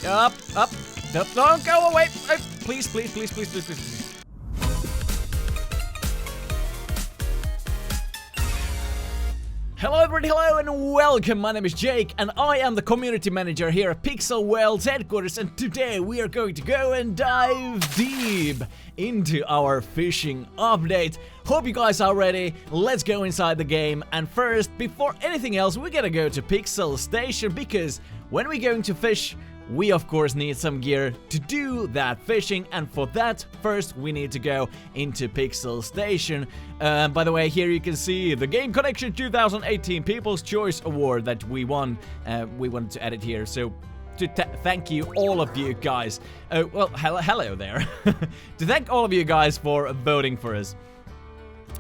Up. Don't go away. Please. Hello everybody, hello and welcome. My name is Jake and I am the community manager here at Pixel World's headquarters, and today we are going to go and dive deep into our fishing update. Hope you guys are ready. Let's go inside the game, and first, before anything else, we gotta go to Pixel Station, because when we're going to fish, we of course need some gear to do that fishing, and for that, first we need to go into Pixel Station. By the way, here you can see the Game Connection 2018 People's Choice Award that we won. We wanted to add it here, so to thank you, all of you guys. Well, hello there. To thank all of you guys for voting for us.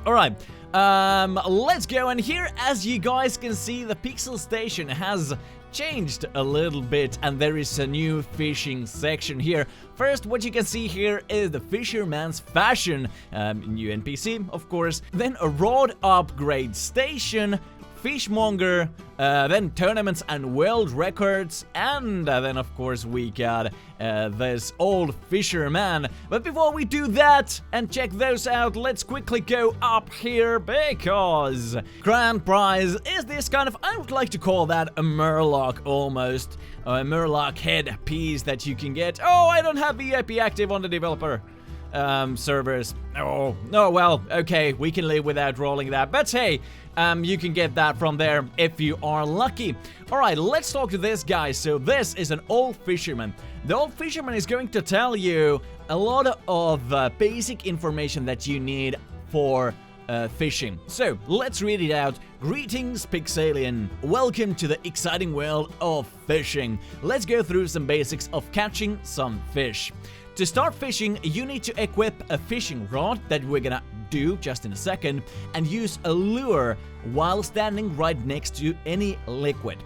Alright, let's go, and here, as you guys can see, the Pixel Station has changed a little bit, and there is a new fishing section here. First, what you can see here is the Fisherman's Fashion, new NPC, of course. Then a rod upgrade station, fishmonger, then tournaments and world records, and then of course we got this old fisherman. But before we do that and check those out, let's quickly go up here, because grand prize is this kind of, I would like to call that a murloc almost, a murloc head piece that you can get. Oh, I don't have VIP active on the developer servers. Oh, no, well, okay, we can live without rolling that, but hey, you can get that from there if you are lucky. Alright, let's talk to this guy. So this is an old fisherman. The old fisherman is going to tell you a lot of basic information that you need for fishing. So let's read it out. Greetings, Pixalian. Welcome to the exciting world of fishing. Let's go through some basics of catching some fish. To start fishing, you need to equip a fishing rod that we're gonna do just in a second, and use a lure while standing right next to any liquid.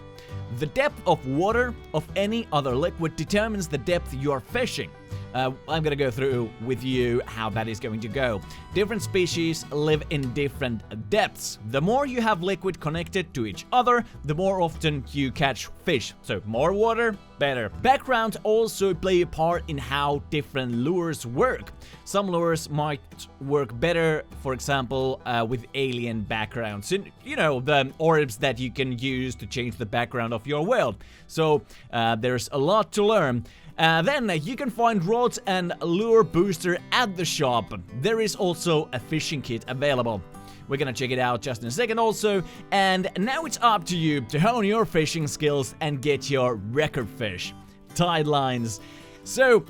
The depth of water of any other liquid determines the depth you're fishing. I'm gonna go through with you how that is going to go. Different species live in different depths. The more you have liquid connected to each other, the more often you catch fish. So more water, better. Background also play a part in how different lures work. Some lures might work better, for example, with alien backgrounds. You know, the orbs that you can use to change the background of your world. So there's a lot to learn. Then you can find rods and lure booster at the shop. There is also a fishing kit available. We're gonna check it out just in a second also. And now it's up to you to hone your fishing skills and get your record fish. Tide lines. So,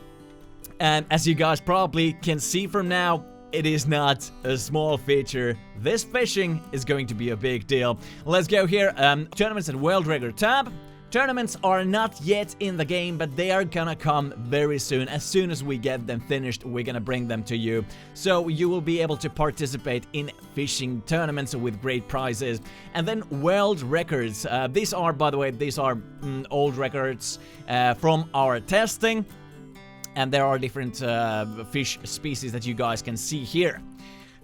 as you guys probably can see from now, it is not a small feature. This fishing is going to be a big deal. Let's go here. Tournaments and world record tab. Tournaments are not yet in the game, but they are gonna come very soon. As soon as we get them finished, we're gonna bring them to you. So you will be able to participate in fishing tournaments with great prizes. And then world records. These are, by the way, old records from our testing. And there are different fish species that you guys can see here.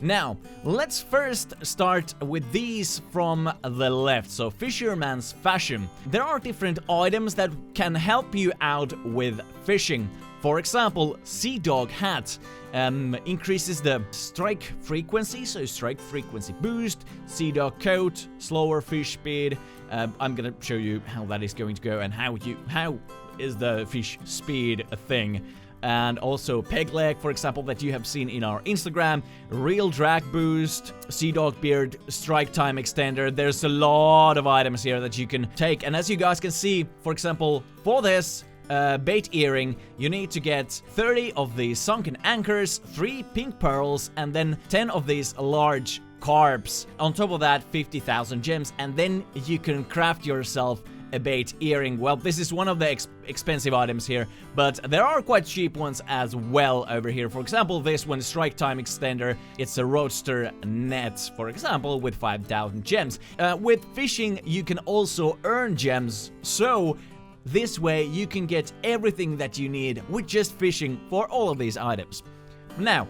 Now, let's first start with these from the left. So, Fisherman's Fashion. There are different items that can help you out with fishing. For example, Sea Dog Hat increases the strike frequency, so strike frequency boost. Sea Dog Coat, slower fish speed. I'm gonna show you how that is going to go and how is the fish speed a thing. And also peg leg, for example, that you have seen in our Instagram. Real drag boost, Sea Dog Beard, strike time extender. There's a lot of items here that you can take. And as you guys can see, for example, for this bait earring, you need to get 30 of these sunken anchors, 3 pink pearls, and then 10 of these large carps. On top of that, 50,000 gems, and then you can craft yourself a bait earring. Well, this is one of the expensive items here, but there are quite cheap ones as well over here. For example, this one, strike time extender. It's a roadster net, for example, with 5,000 gems. With fishing, you can also earn gems, so this way you can get everything that you need with just fishing for all of these items. Now,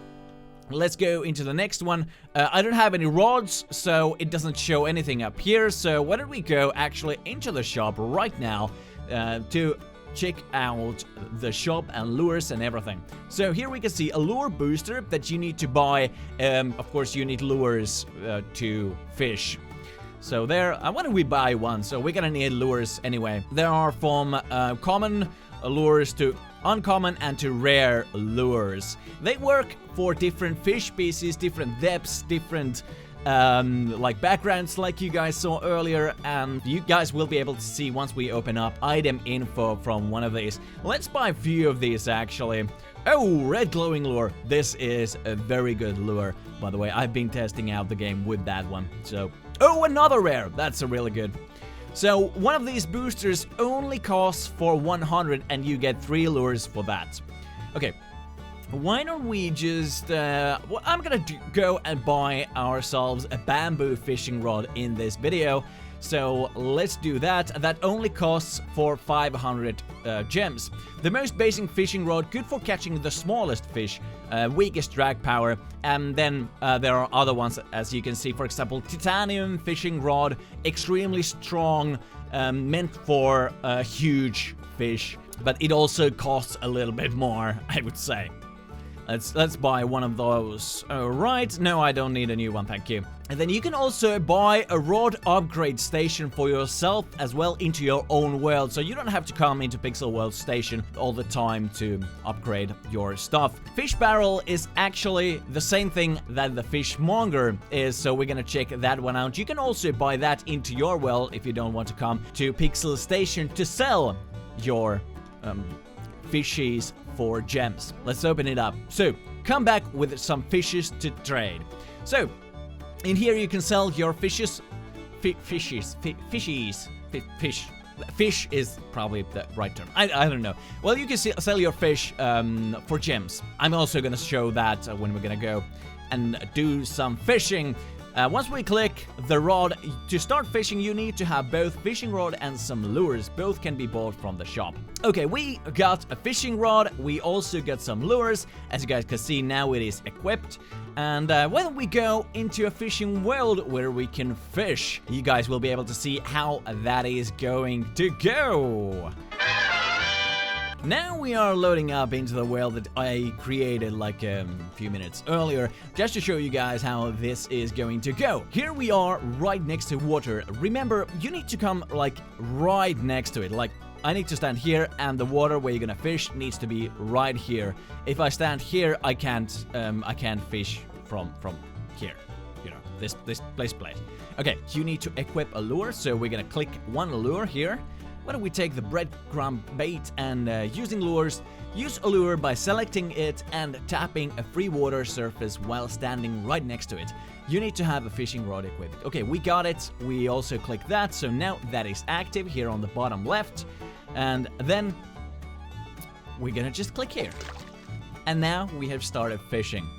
let's go into the next one. I don't have any rods, so it doesn't show anything up here. So why don't we go actually into the shop right now to check out the shop and lures and everything. So here we can see a lure booster that you need to buy. Of course, you need lures to fish. So there, why don't we buy one? So we're gonna need lures anyway. There are from common lures to uncommon and to rare lures. They work for different fish species, different depths, different like backgrounds like you guys saw earlier, and you guys will be able to see once we open up item info from one of these. Let's buy a few of these actually. Oh, red glowing lure. This is a very good lure, by the way. I've been testing out the game with that one. So, oh, another rare. That's a really good. So one of these boosters only costs for 100 and you get 3 lures for that. Okay. Why don't we just, well, I'm gonna go and buy ourselves a bamboo fishing rod in this video. So let's do that. That only costs for 500 gems. The most basic fishing rod, good for catching the smallest fish, weakest drag power. And then there are other ones, as you can see, for example, titanium fishing rod, extremely strong, meant for huge fish. But it also costs a little bit more, I would say. Let's buy one of those. Alright, no, I don't need a new one, thank you. And then you can also buy a rod upgrade station for yourself as well into your own world, so you don't have to come into Pixel World Station all the time to upgrade your stuff. Fish barrel is actually the same thing that the fishmonger is, so we're gonna check that one out. You can also buy that into your world if you don't want to come to Pixel Station to sell your fishies for gems. Let's open it up. So, come back with some fishes to trade. So, in here you can sell your fishes. Fish is probably the right term. I don't know. Well, you can sell your fish for gems. I'm also gonna show that when we're gonna go and do some fishing. Once we click the rod, to start fishing you need to have both fishing rod and some lures. Both can be bought from the shop. Okay, we got a fishing rod, we also got some lures. As you guys can see, now it is equipped. And why don't we go into a fishing world where we can fish? You guys will be able to see how that is going to go. Now we are loading up into the world that I created like a few minutes earlier, just to show you guys how this is going to go. Here we are right next to water. Remember, you need to come like right next to it. Like, I need to stand here and the water where you're gonna fish needs to be right here. If I stand here, I can't fish from here. You know, this place plate. Okay, you need to equip a lure, so we're gonna click one lure here. Why don't we take the breadcrumb bait and using lures, use a lure by selecting it and tapping a free water surface while standing right next to it. You need to have a fishing rod equipped. Okay, we got it. We also click that, so now that is active here on the bottom left. And then we're gonna just click here. And now we have started fishing.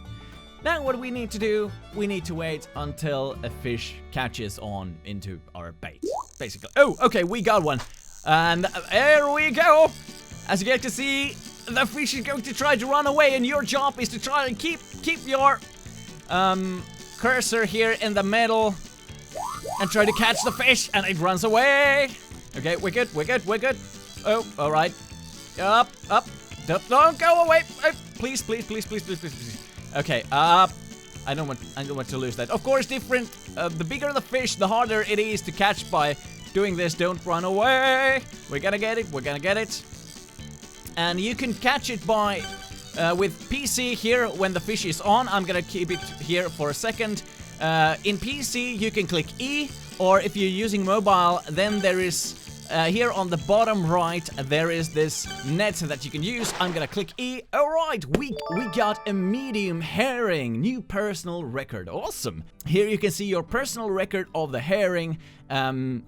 Now what we need to do, we need to wait until a fish catches on into our bait, basically. Oh, okay, we got one. And there we go. As you get to see, the fish is going to try to run away, and your job is to try and keep your cursor here in the middle and try to catch the fish, and it runs away. Okay, we're good. Oh, all right. Up. Don't go away. Please. Okay, I don't want to lose that. Of course, the bigger the fish, the harder it is to catch by doing this. Don't run away. We're gonna get it. And you can catch it by with PC here when the fish is on. I'm gonna keep it here for a second. In PC, you can click E, or if you're using mobile, then there is here on the bottom right, there is this net that you can use. I'm gonna click E. Alright, we got a medium herring. New personal record. Awesome. Here you can see your personal record of the herring. Herring.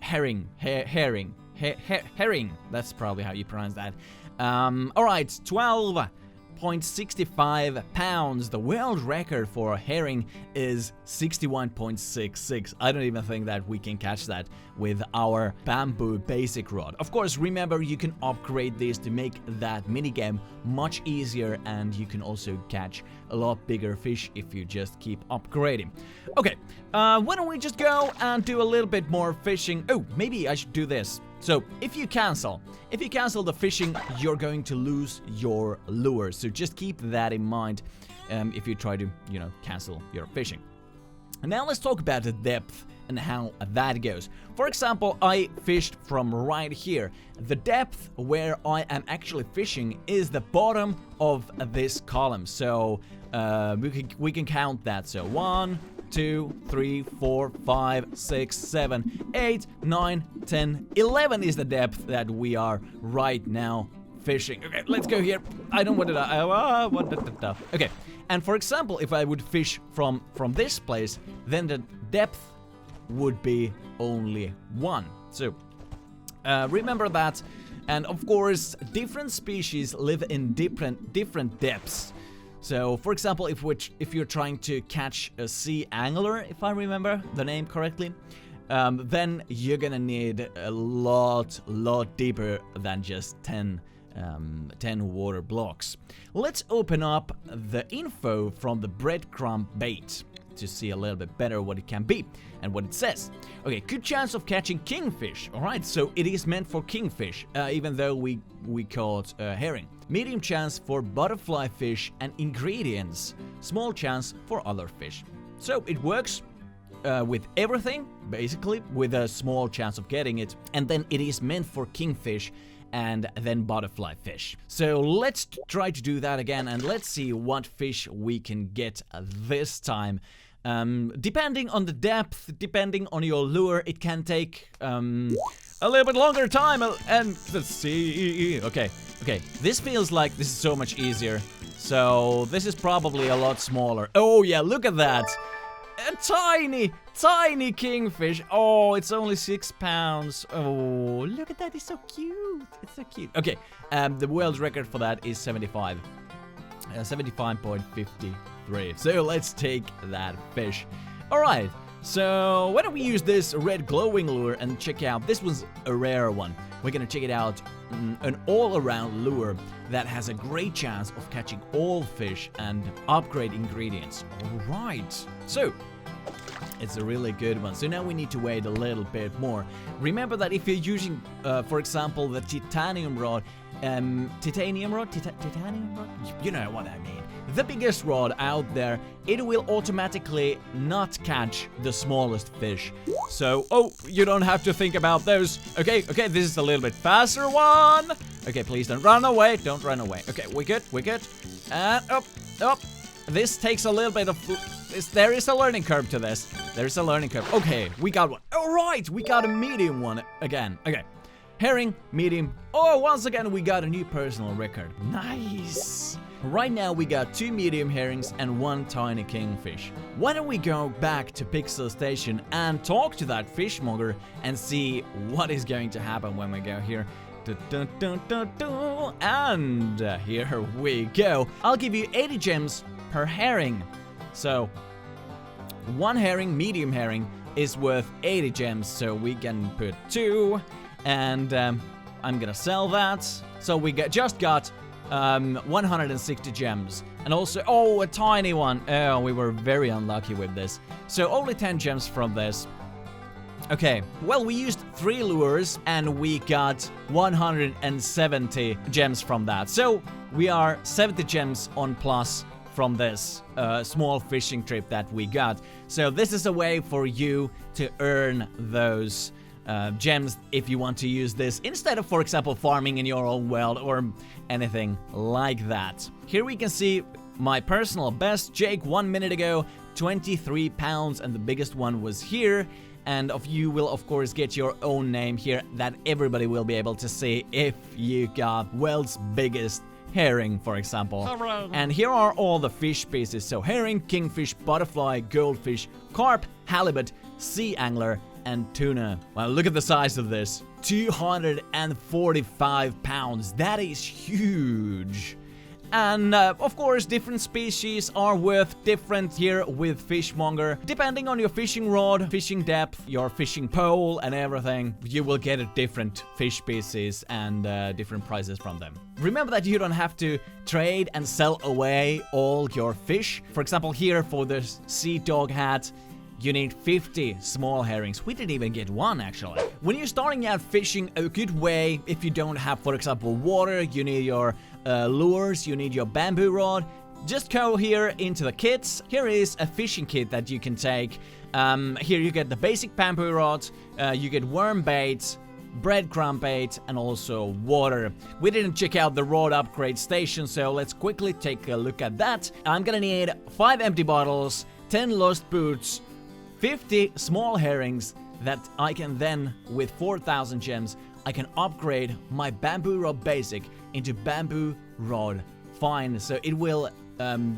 That's probably how you pronounce that. Alright, 12.65 pounds. The world record for a herring is 61.66. I don't even think that we can catch that with our bamboo basic rod. Of course, remember, you can upgrade this to make that minigame much easier, and you can also catch a lot bigger fish if you just keep upgrading. Okay, why don't we just go and do a little bit more fishing? Oh, maybe I should do this. So if you cancel the fishing, you're going to lose your lure. So just keep that in mind if you try to, you know, cancel your fishing. And now let's talk about the depth and how that goes. For example, I fished from right here. The depth where I am actually fishing is the bottom of this column. So we can count that. So 1, 2, 3, 4, 5, 6, 7, 8, 9, 10, 11 is the depth that we are right now fishing. Okay, let's go here. I don't want to. Okay, and for example, if I would fish from this place, then the depth would be only 1. So remember that. And of course, different species live in different depths. So, for example, if you're trying to catch a sea angler, if I remember the name correctly, then you're gonna need a lot deeper than just 10 water blocks. Let's open up the info from the breadcrumb bait to see a little bit better what it can be and what it says. Okay, good chance of catching kingfish. All right, so it is meant for kingfish, even though we call it herring. Medium chance for butterfly fish and ingredients. Small chance for other fish. So it works with everything, basically, with a small chance of getting it. And then it is meant for kingfish and then butterfly fish. So let's try to do that again, and let's see what fish we can get this time. Depending on the depth, depending on your lure, it can take a little bit longer time. And let's see. Okay, this feels like this is so much easier. So this is probably a lot smaller. Oh yeah, look at that. A tiny kingfish. Oh, it's only 6 pounds. Oh, look at that. It's so cute. It's so cute. Okay, the world record for that is 75. 75.53. So let's take that fish. Alright, so why don't we use this red glowing lure and check out, this was a rare one. We're gonna check it out, an all-around lure that has a great chance of catching all fish and upgrade ingredients. Alright, so it's a really good one. So now we need to wait a little bit more. Remember that if you're using, for example, the titanium rod, titanium rod, you know what I mean. The biggest rod out there, it will automatically not catch the smallest fish. So, oh, you don't have to think about those. Okay, this is a little bit faster one. Okay, please don't run away. Don't run away. Okay, we're good. And up. This takes a little bit of... There is a learning curve to this. There's a learning curve. Okay, we got one. Alright, we got a medium one again. Okay. Herring, medium. Oh, once again, we got a new personal record. Nice. Right now, we got 2 medium herrings and 1 tiny kingfish. Why don't we go back to Pixel Station and talk to that fishmonger and see what is going to happen when we go here. And here we go. I'll give you 80 gems per herring. So, 1 herring, medium herring, is worth 80 gems. So we can put 2. And I'm gonna sell that. So we just got 160 gems. And also, oh, a tiny one. Oh, we were very unlucky with this. So only 10 gems from this. Okay, well, we used 3 lures and we got 170 gems from that. So we are 70 gems on plus from this small fishing trip that we got. So this is a way for you to earn those gems if you want to use this instead of, for example, farming in your own world or anything like that. Here we can see my personal best. Jake 1 minute ago, 23 pounds, and the biggest one was here. And you will of course get your own name here that everybody will be able to see if you got world's biggest herring, for example. And here are all the fish species. So herring, kingfish, butterfly, goldfish, carp, halibut, sea angler, and tuna. Well, look at the size of this. 245 pounds. That is huge. And of course, different species are worth different here with Fishmonger. Depending on your fishing rod, fishing depth, your fishing pole, and everything, you will get a different fish species and different prices from them. Remember that you don't have to trade and sell away all your fish. For example, here for the sea dog hat, you need 50 small herrings. We didn't even get one, actually. When you're starting out fishing, a good way, if you don't have, for example, water, you need your lures, you need your bamboo rod, just go here into the kits. Here is a fishing kit that you can take. Here you get the basic bamboo rod, you get worm bait, breadcrumb bait, and also water. We didn't check out the rod upgrade station, so let's quickly take a look at that. I'm gonna need 5 empty bottles, 10 lost boots, 50 small herrings that I can then, with 4,000 gems, I can upgrade my bamboo rod basic into bamboo rod fine, so it will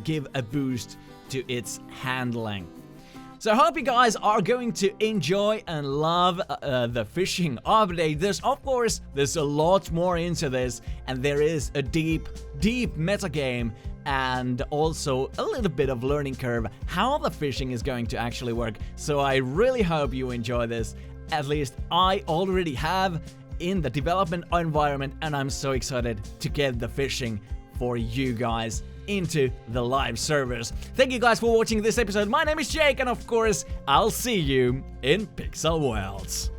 give a boost to its handling. So I hope you guys are going to enjoy and love the fishing update. There's a lot more into this, and there is a deep meta game and also a little bit of learning curve how the fishing is going to actually work. So I really hope you enjoy this. At least I already have in the development environment, and I'm so excited to get the fishing for you guys into the live servers. Thank you guys for watching this episode. My name is Jake, and of course, I'll see you in Pixel Worlds.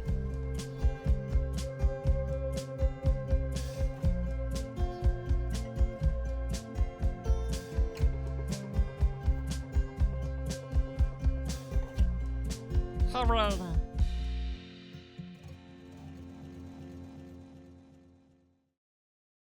Hooray!